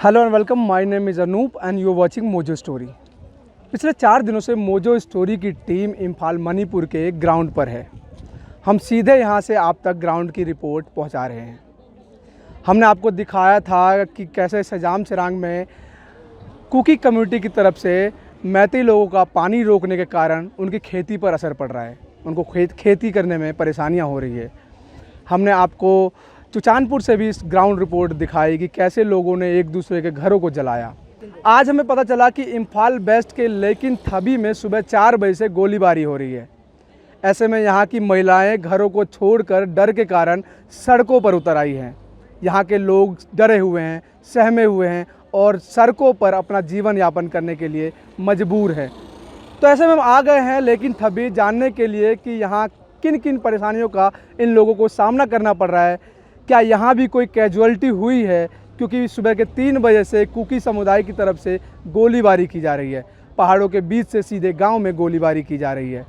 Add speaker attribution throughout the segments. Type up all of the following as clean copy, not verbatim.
Speaker 1: Hello and welcome, my name is Anoop and you are watching Mojo Story. पिछले 4 दिनों से Mojo Story की team Imphal Manipur के ग्राउंड पर है। हम सीधे यहां से आप तक ग्राउंड की रिपोर्ट पहुंचा रहे हैं। हमने आपको दिखाया था कि कैसे सजाम चिरांग में कुकी कम्युनिटी की तरफ से मैती लोगों का पानी रोकने के कारण उनकी खेती पर असर पड़ रहा है, उनको खेती करने में परेशानियाँ हो रही है। हमने आपको चुचानपुर से भी इस ग्राउंड रिपोर्ट दिखाई कि कैसे लोगों ने एक दूसरे के घरों को जलाया। आज हमें पता चला कि इम्फाल वेस्ट के लेकिन थबी में सुबह 4 बजे से गोलीबारी हो रही है। ऐसे में यहाँ की महिलाएं घरों को छोड़कर डर के कारण सड़कों पर उतर आई हैं। यहाँ के लोग डरे हुए हैं, सहमे हुए हैं और सड़कों पर अपना जीवन यापन करने के लिए मजबूर हैं। तो ऐसे में हम आ गए हैं लेकिन थबी जानने के लिए कि यहाँ किन किन परेशानियों का इन लोगों को सामना करना पड़ रहा है। क्या यहाँ भी कोई कैजुअलिटी हुई है, क्योंकि सुबह के 3 बजे से कुकी समुदाय की तरफ से गोलीबारी की जा रही है। पहाड़ों के बीच से सीधे गांव में गोलीबारी की जा रही है।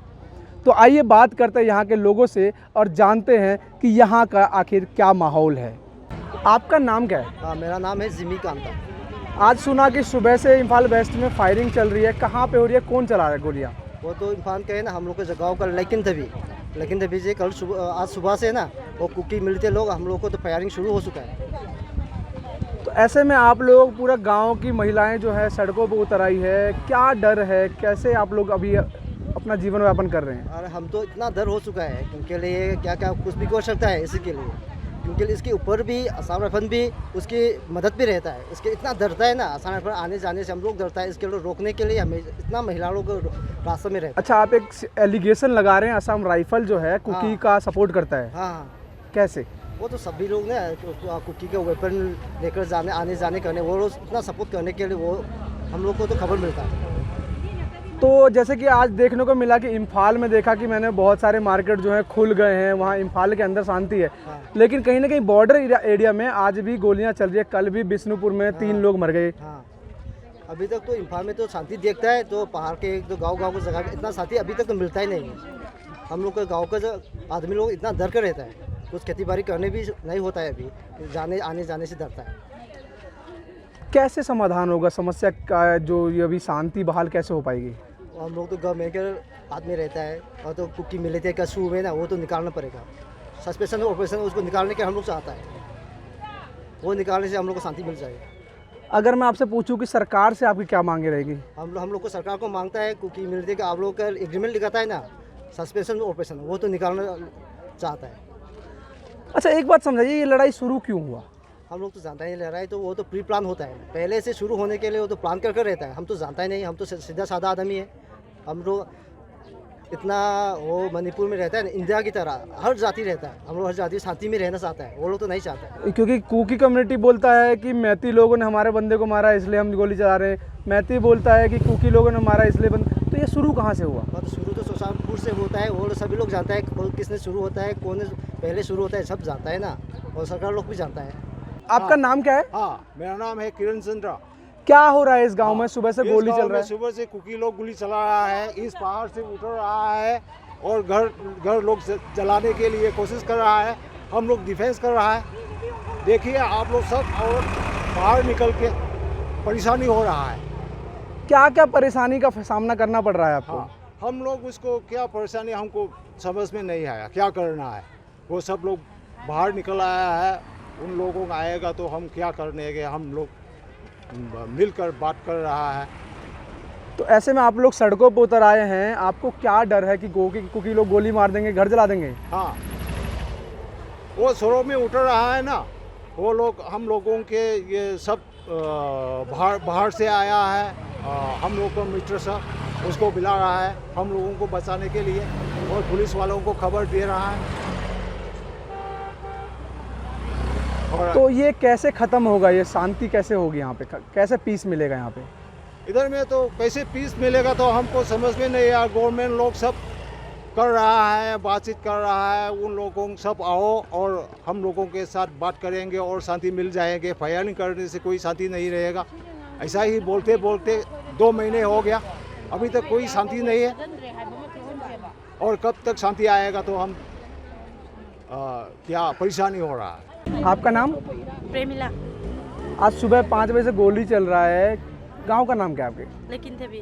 Speaker 1: तो आइए बात करते हैं यहाँ के लोगों से और जानते हैं कि यहाँ का आखिर क्या माहौल है। आपका नाम क्या है?
Speaker 2: हाँ, मेरा नाम है जिमी कांता।
Speaker 1: आज सुना कि सुबह से इम्फाल वेस्ट में फायरिंग चल रही है, कहाँ पे हो रही है, कौन चला रहा है गोलियाँ?
Speaker 2: वो तो इम्फाल के है ना, हम लोग के गाँव का लेकिन तभी से कल सुबह आज सुबह से ना वो कुकी मिलते लोग हम लोग को तो फायरिंग शुरू हो चुका है।
Speaker 1: तो ऐसे में आप लोग पूरा गांव की महिलाएं जो है सड़कों पर उतर आई है, क्या डर है, कैसे आप लोग अभी अपना जीवन यापन कर रहे हैं?
Speaker 2: अरे हम तो इतना डर हो चुका है क्योंकि लिए क्या क्या कुछ भी हो सकता है इसी के लिए, क्योंकि इसके ऊपर भी आसाम राइफल भी उसकी मदद भी रहता है। इसके इतना डरता है ना, आसाम राइफल आने जाने से हम लोग डरता है। इसके लिए रोकने के लिए हमें इतना महिलाओं को रास्ते में रहता है।
Speaker 1: अच्छा, आप एक एलिगेशन लगा रहे हैं असम राइफल जो है कुकी का सपोर्ट करता है।
Speaker 2: हाँ,
Speaker 1: कैसे? वो
Speaker 2: तो सभी लोग ना कुकी के वेपन लेकर जाने आने जाने करने वो लोग इतना सपोर्ट करने के लिए वो हम लोग को तो खबर मिलता है।
Speaker 1: तो जैसे कि आज देखने को मिला कि इम्फाल में देखा कि मैंने बहुत सारे मार्केट जो है खुल गए हैं, वहाँ इम्फाल के अंदर शांति है।
Speaker 2: हाँ।
Speaker 1: लेकिन कहीं ना कहीं बॉर्डर एरिया में आज भी गोलियां चल रही है। कल भी बिष्णुपुर में 3 लोग मर गए।
Speaker 2: हाँ, अभी तक तो इम्फाल में तो शांति देखता है, तो पहाड़ के एक तो गांव की जगह इतना शांति अभी तक तो मिलता ही नहीं है। हम लोग का गाँव का जो आदमी लोग इतना डर कर रहता है, कुछ खेती बाड़ी करने भी नहीं होता है, अभी जाने आने जाने से डरता है।
Speaker 1: कैसे समाधान होगा समस्या का? जो ये अभी शांति बहाल कैसे हो पाएगी?
Speaker 2: हम लोग तो गाँव में आदमी रहता है और तो कुकी मिले थे का शू में ना, वो तो निकालना पड़ेगा। सस्पेंशन ऑपरेशन उसको निकालने के हम लोग चाहता है, वो निकालने से हम लोग को शांति मिल जाएगी।
Speaker 1: अगर मैं आपसे पूछूं कि सरकार से आपकी क्या मांगे रहेगी?
Speaker 2: हम लोग को सरकार को मांगता है कुकी मिलते का आप लोग का एग्रीमेंट लिखाता है ना, सस्पेंशन ऑपरेशन, वो तो निकालना चाहता है।
Speaker 1: अच्छा, एक बात समझाइए, ये लड़ाई शुरू क्यों हुआ?
Speaker 2: हम लोग तो जानता ही लड़ाई तो वो तो प्री प्लान होता है, पहले से शुरू होने के लिए वो तो प्लान कर रहता है। हम तो जानता ही नहीं, हम तो सीधा साधा आदमी है। हम लोग इतना वो मणिपुर में रहता है ना, इंडिया की तरह हर जाति रहता है। हम लोग हर जाति शांति में रहना चाहता है, वो लोग तो नहीं चाहता है।
Speaker 1: क्योंकि कुकी कम्युनिटी बोलता है कि मैती लोगों ने हमारे बंदे को मारा इसलिए हम गोली चला रहे हैं, मैती बोलता है कि कुकी लोगों ने मारा इसलिए तो ये शुरू कहाँ से हुआ?
Speaker 2: तो शुरू तो सुल्तानपुर से होता है, वो सभी लोग जानता है किसने शुरू होता है, कौन पहले शुरू होता है, सब जानता है ना, और सरकार लोग भी जानता है।
Speaker 1: आपका नाम क्या है?
Speaker 3: हाँ, मेरा नाम है किरण चंद्रा।
Speaker 1: क्या हो रहा है इस गांव में? सुबह से गोली चल रहा है।
Speaker 3: सुबह से कुकी लोग गोली चला रहा है, इस पहाड़ से उतर रहा है और घर लोग जलाने के लिए कोशिश कर रहा है। हम लोग डिफेंस कर रहा है। देखिए आप लोग सब, और बाहर निकल के परेशानी हो रहा है।
Speaker 1: क्या क्या परेशानी का सामना करना पड़ रहा है आपको?
Speaker 3: हाँ, हम लोग उसको क्या परेशानी हमको समझ में नहीं आया, क्या करना है। वो सब लोग बाहर निकल आया है, उन लोगों का आएगा तो हम क्या करने के, हम लोग मिलकर बात कर रहा है।
Speaker 1: तो ऐसे में आप लोग सड़कों पर उतर आए हैं, आपको क्या डर है कि कुकी लोग गोली मार देंगे, घर जला देंगे?
Speaker 3: हाँ, वो शोरों में उतर रहा है ना, वो लोग हम लोगों के ये सब बाहर से आया है। हम लोग को मित्र सब उसको बुला रहा है हम लोगों को बचाने के लिए, और पुलिस वालों को खबर दे रहा है।
Speaker 1: तो ये कैसे ख़त्म होगा? ये शांति कैसे होगी यहाँ पे? कैसे पीस मिलेगा यहाँ पे?
Speaker 3: इधर में तो कैसे पीस मिलेगा तो हमको समझ में नहीं आया। गवर्नमेंट लोग सब कर रहा है, बातचीत कर रहा है, उन लोगों सब आओ और हम लोगों के साथ बात करेंगे और शांति मिल जाएंगे। फायरिंग करने से कोई शांति नहीं रहेगा। ऐसा ही बोलते बोलते 2 महीने हो गया, अभी तक कोई शांति नहीं है। और कब तक शांति आएगा तो हम क्या परेशानी हो रहा है।
Speaker 1: आपका नाम?
Speaker 4: प्रेमिला।
Speaker 1: आज सुबह 5 बजे से गोली चल रहा है, गांव का नाम क्या है आपके?
Speaker 4: लेकिन थे भी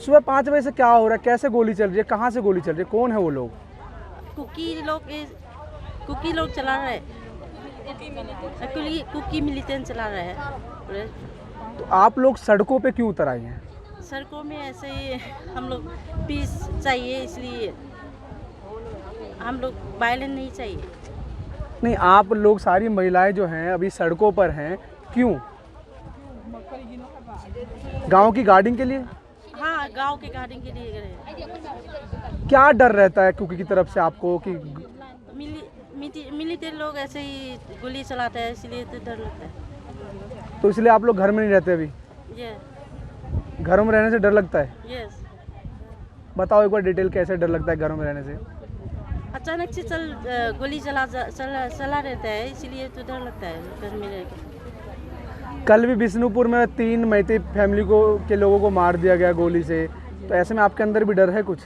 Speaker 1: सुबह 5 बजे से क्या हो रहा है, कैसे गोली चल रही है, कहाँ से गोली चल रही है, कौन है वो लोग?
Speaker 4: कुकी लोग चला रहे हैं, कुकी मिलिटेंट चला रहे हैं।
Speaker 1: तो आप लोग सड़कों पे क्यों उतर आए हैं?
Speaker 4: सड़कों में ऐसे ही हम लोग पीस चाहिए, इसलिए हम लोग वायलेंस नहीं चाहिए।
Speaker 1: नहीं, आप लोग सारी महिलाएं जो हैं अभी सड़कों पर हैं, क्यों? गांव की गार्डिंग के लिए?
Speaker 4: हाँ, गांव के गार्डन के लिए गए।
Speaker 1: क्या डर रहता है कुकी की तरफ से आपको कि
Speaker 4: मिलिटेंट लोग ऐसे ही गोली चलाते हैं, इसलिए तो डर लगता है।
Speaker 1: तो इसलिए आप लोग घर में नहीं रहते अभी?
Speaker 4: ये
Speaker 1: घरों में रहने से डर लगता है?
Speaker 4: यस।
Speaker 1: बताओ एक बार डिटेल, कैसे डर लगता है घरों में रहने से?
Speaker 4: अचानक से गोली चला रहता है, इसलिए तो डर लगता है घर में रह के।
Speaker 1: कल भी बिष्णुपुर में 3 मैती फैमिली के लोगों को मार दिया गया गोली से, तो ऐसे में आपके अंदर भी डर है कुछ?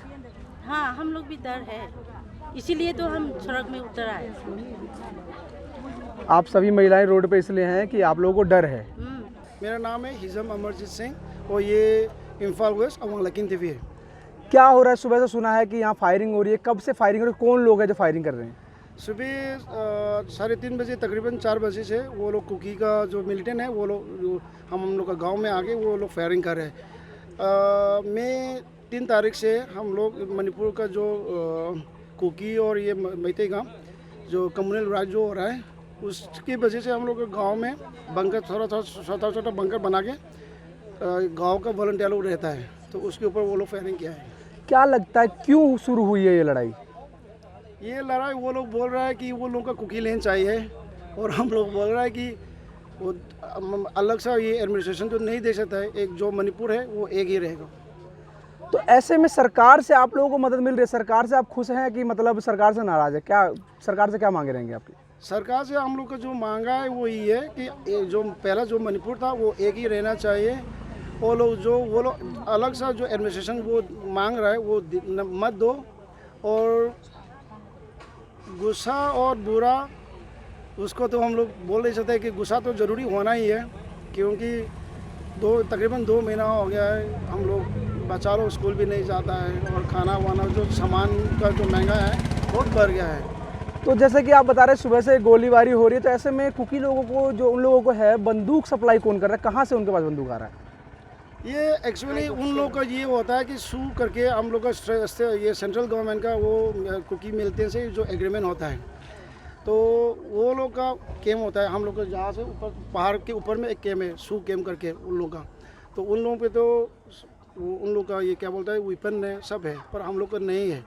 Speaker 4: हाँ, हम लोग भी डर है, इसीलिए तो हम सड़क में उतर आए।
Speaker 1: आप सभी महिलाएं रोड पे इसलिए हैं कि आप लोगों को डर है?
Speaker 5: मेरा नाम है हिजम अमरजीत सिंह और ये इम्फाल वेस्ट अवांग लकिन टीवी है।
Speaker 1: क्या हो रहा है? सुबह से सुना है कि यहाँ फायरिंग हो रही है, कब से फायरिंग हो रही है, कौन लोग हैं जो फायरिंग कर रहे हैं?
Speaker 5: सुबह 3:30 बजे तकरीबन 4 बजे से वो लोग कुकी का जो मिलिटेंट है वो लोग हम लोग का गांव में आके वो लोग फायरिंग कर रहे हैं। मैं 3 तारीख से हम लोग मणिपुर का जो कुकी और ये मैते गांव जो कम्युनल राज जो हो रहा है उसकी वजह से हम लोग गांव में बंकर छोटा बंकर बना के गांव का वॉलंटियर लोग रहता है, तो उसके ऊपर वो लोग फायरिंग किया है।
Speaker 1: क्या लगता है क्यों शुरू हुई है ये लड़ाई?
Speaker 5: ये लड़ाई वो लोग बोल रहा है कि वो लोगों का कुकी लेन चाहिए और हम लोग बोल रहा है कि वो अलग सा ये एडमिनिस्ट्रेशन तो नहीं दे सकता है, एक जो मणिपुर है वो एक ही रहेगा।
Speaker 1: तो ऐसे में सरकार से आप लोगों को मदद मिल रही है, सरकार से आप खुश हैं कि मतलब सरकार से नाराज है? क्या सरकार से क्या मांगे रहेंगे आपकी?
Speaker 5: सरकार से हम लोग का जो मांगा है वो ये है कि जो पहला जो मणिपुर था वो एक ही रहना चाहिए। वो लोग अलग सा जो एडमिनिस्ट्रेशन वो मांग रहा है वो मत दो, और गुस्सा और बुरा उसको तो हम लोग बोल नहीं सकते कि गुस्सा तो ज़रूरी होना ही है, क्योंकि तकरीबन 2 महीना हो गया है हम लोग बच्चा लोग स्कूल भी नहीं जाता है और खाना वाना जो सामान का जो महंगा है बहुत बढ़ गया है।
Speaker 1: तो जैसे कि आप बता रहे सुबह से गोलीबारी हो रही है, तो ऐसे में कुकी लोगों को जो उन लोगों को है बंदूक सप्लाई कौन कर रहा है, कहाँ से उनके पास बंदूक आ रहा है?
Speaker 5: ये एक्चुअली उन लोगों का ये होता है कि सू करके हम लोग का ये सेंट्रल गवर्नमेंट का वो कुकी मिलते से जो एग्रीमेंट होता है, तो वो लोग का कैम होता है। हम लोग का जहाँ से ऊपर पहाड़ के ऊपर में एक कैम है सू कैम करके उन लोग का, तो उन लोगों पे तो उन लोग का ये क्या बोलता है वेपन है सब है, पर हम लोग का नहीं है।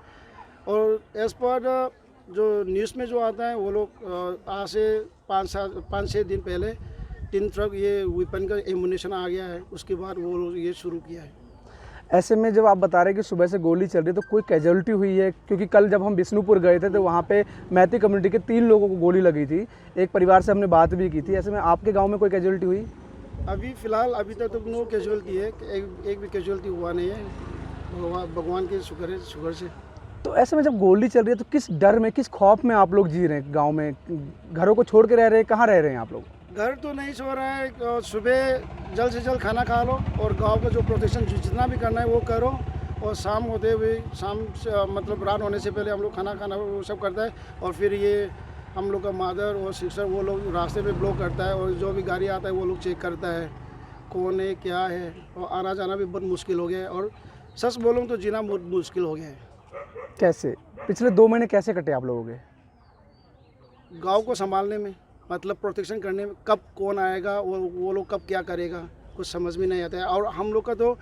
Speaker 5: और एज पर जो न्यूज़ में जो आता है वो लोग आज से 5-6 दिन पहले 3 ट्रक ये वेपन का एमुनेशन आ गया है, उसके बाद वो लोग ये शुरू किया है।
Speaker 1: ऐसे में जब आप बता रहे हैं कि सुबह से गोली चल रही है, तो कोई कैजुअलिटी हुई है? क्योंकि कल जब हम बिष्णुपुर गए थे तो वहाँ पे मैती कम्युनिटी के 3 लोगों को गोली लगी थी, एक परिवार से हमने बात भी की थी। ऐसे में आपके गाँव में कोई कैजुअलिटी हुई?
Speaker 5: अभी फ़िलहाल अभी तक तो नो कैजुअलिटी है, एक भी कैजुअलिटी हुआ नहीं है, भगवान के शुक्र से।
Speaker 1: तो ऐसे में जब गोली चल रही है तो किस डर में, किस खौफ में आप लोग जी रहे हैं गांव में? घरों को छोड़ के रह रहे हैं? कहाँ रह रहे हैं आप लोग?
Speaker 5: घर तो नहीं सो रहा है, सुबह जल्द से जल्द खाना खा लो और गांव का जो प्रोटेक्शन जितना भी करना है वो करो, और शाम होते हुए मतलब रात होने से पहले हम लोग खाना वो सब करता है, और फिर ये हम लोग का मादर और सिस्टर वो लोग रास्ते में ब्लॉक करता है, और जो भी गाड़ी आता है वो लोग चेक करता है कौन है क्या है, और आना जाना भी बहुत मुश्किल हो गया है, और सच बोलूँ तो जीना बहुत मुश्किल हो गया है।
Speaker 1: कैसे पिछले 2 महीने कैसे कटे आप लोगों के?
Speaker 5: गांव को संभालने में, मतलब प्रोटेक्शन करने में, कब कौन आएगा वो लोग कब क्या करेगा कुछ समझ में नहीं आता है। और हम लोग का तो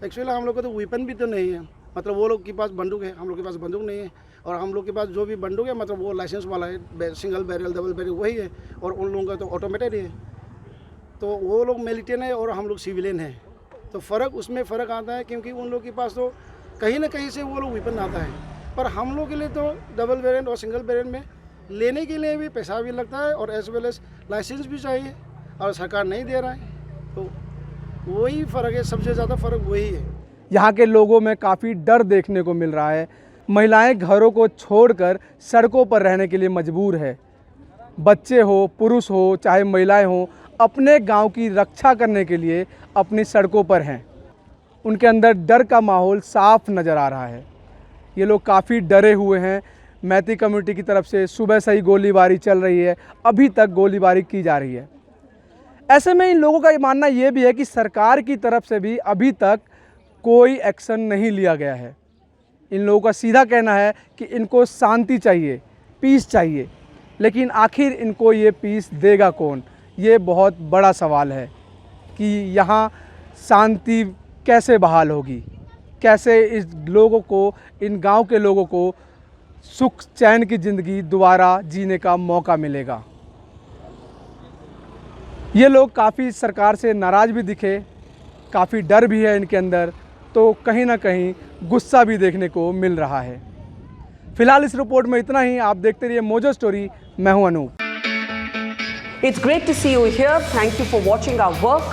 Speaker 5: एक्चुअली हम लोग का तो वेपन भी तो नहीं है, मतलब वो लोग के पास बंदूक है, हम लोग के पास बंदूक नहीं है, और हम लोग के पास जो भी बंदूक है मतलब वो लाइसेंस वाला है, सिंगल बैरल डबल बैरल वही है, और उन लोगों का तो ऑटोमेटेड है। तो वो लोग मिलिटेंट है और हम लोग सिविलियन है, तो उसमें फ़र्क आता है, क्योंकि उन लोग के पास तो कहीं ना कहीं से वो लोग वेपन आता है, पर हम लोग के लिए तो डबल वेरिएंट और सिंगल वेरिएंट में लेने के लिए भी पैसा भी लगता है, और एज वेल एज लाइसेंस भी चाहिए, और सरकार नहीं दे रहा है, तो वही फ़र्क है, सबसे ज़्यादा फ़र्क वही है।
Speaker 1: यहाँ के लोगों में काफ़ी डर देखने को मिल रहा है। महिलाएं घरों को छोड़कर सड़कों पर रहने के लिए मजबूर है। बच्चे हो, पुरुष हो, चाहे महिलाएं हो, अपने गांव की रक्षा करने के लिए अपनी सड़कों पर हैं। उनके अंदर डर का माहौल साफ नज़र आ रहा है। ये लोग काफ़ी डरे हुए हैं। मैती कम्युनिटी की तरफ से सुबह से ही गोलीबारी चल रही है, अभी तक गोलीबारी की जा रही है। ऐसे में इन लोगों का ये मानना ये भी है कि सरकार की तरफ से भी अभी तक कोई एक्शन नहीं लिया गया है। इन लोगों का सीधा कहना है कि इनको शांति चाहिए, पीस चाहिए, लेकिन आखिर इनको ये पीस देगा कौन? ये बहुत बड़ा सवाल है कि यहाँ शांति कैसे बहाल होगी, कैसे इस लोगों को, इन गांव के लोगों को सुख चैन की ज़िंदगी दोबारा जीने का मौका मिलेगा। ये लोग काफ़ी सरकार से नाराज़ भी दिखे, काफ़ी डर भी है इनके अंदर, तो कहीं ना कहीं गुस्सा भी देखने को मिल रहा है। फिलहाल इस रिपोर्ट में इतना ही। आप देखते रहिए मोजो स्टोरी। मैं हूं Anoop.
Speaker 6: It's great to see you here. Thank you for watching our work.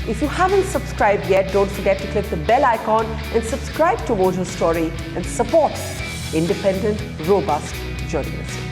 Speaker 6: If you haven't subscribed yet, don't forget to click the bell icon and subscribe to Mojo Story and support independent, robust journalism.